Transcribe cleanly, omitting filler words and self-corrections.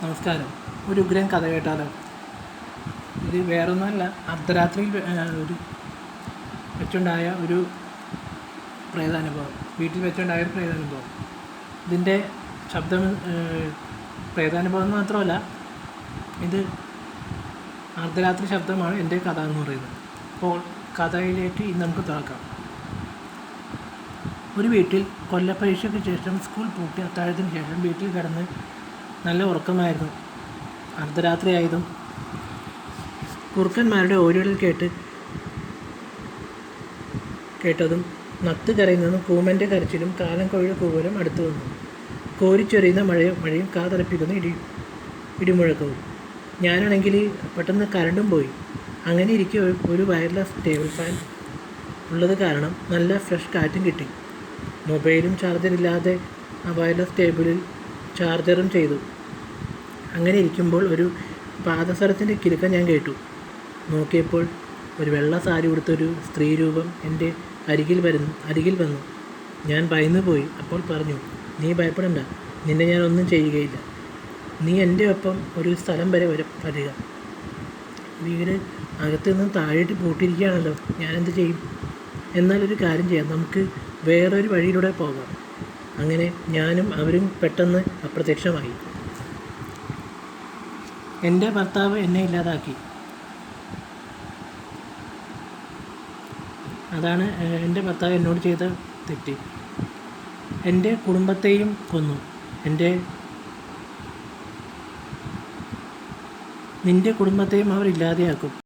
നമസ്കാരം. ഒരു ഉഗ്രൻ കഥ കേട്ടാലോ? ഇത് വേറൊന്നുമല്ല, അർദ്ധരാത്രിയിൽ വെച്ചുണ്ടായ ഒരു പ്രേതാനുഭവം, വീട്ടിൽ വെച്ചുണ്ടായ ഒരു പ്രേതാനുഭവം. ഇതിൻ്റെ ശബ്ദം പ്രേതാനുഭവം മാത്രമല്ല, ഇത് അർദ്ധരാത്രി ശബ്ദമാണ് എൻ്റെ കഥ എന്ന് പറയുന്നത്. അപ്പോൾ കഥയിലേക്ക് ഇന്ന് നമുക്ക് തുറക്കാം. ഒരു വീട്ടിൽ കൊല്ലപ്പരീക്ഷയ്ക്ക് ശേഷം സ്കൂൾ പൂട്ടി അത്താഴത്തിന് ശേഷം വീട്ടിൽ കിടന്ന് നല്ല ഉറക്കമായിരുന്നു. അർദ്ധരാത്രി ആയതും കുറുക്കന്മാരുടെ ഓരികളിൽ കേട്ടതും നത്ത് കരയുന്നതും കൂമൻ്റെ കരച്ചിലും കാലം കോഴിയുടെ കൂവലും അടുത്തു വന്നു. കോരിച്ചൊരിയുന്ന മഴയും കാതറപ്പിക്കുന്ന ഇടിമുഴക്കവും. ഞാനാണെങ്കിൽ പെട്ടെന്ന് കരണ്ടും പോയി. അങ്ങനെ ഇരിക്കെ ഒരു വയർലെസ് ടേബിൾ ഫാൻ ഉള്ളത് കാരണം നല്ല ഫ്രഷ് കാറ്റും കിട്ടി. മൊബൈലും ചാർജറില്ലാതെ ആ വയർലെസ് ടേബിളിൽ ചാർജറും ചെയ്തു. അങ്ങനെ ഇരിക്കുമ്പോൾ ഒരു പാദസരത്തിൻ്റെ കിലുക്കം ഞാൻ കേട്ടു. നോക്കിയപ്പോൾ ഒരു വെള്ള സാരി ഉടുത്തൊരു സ്ത്രീ രൂപം എൻ്റെ അരികിൽ വന്നു. ഞാൻ ഭയന്നു പോയി. അപ്പോൾ പറഞ്ഞു, നീ ഭയപ്പെടണ്ട, നിന്നെ ഞാൻ ഒന്നും ചെയ്യുകയില്ല. നീ എൻ്റെ ഒപ്പം ഒരു സ്ഥലം വരെ വരിക. വീട് അകത്തു നിന്നും താഴേട്ട് പൂട്ടിയിരിക്കുകയാണല്ലോ, ഞാനെന്ത് ചെയ്യും? എന്നാൽ ഒരു കാര്യം ചെയ്യാം, നമുക്ക് വേറൊരു വഴിയിലൂടെ പോകാം. അങ്ങനെ ഞാനും അവരും പെട്ടെന്ന് അപ്രത്യക്ഷമായി. എൻ്റെ ഭർത്താവ് എന്നെ ഇല്ലാതാക്കി. അതാണ് എൻ്റെ ഭർത്താവ് എന്നോട് ചെയ്ത തെറ്റ്. എൻ്റെ കുടുംബത്തെയും കൊന്നു. നിൻ്റെ കുടുംബത്തെയും അവർ ഇല്ലാതെയാക്കും.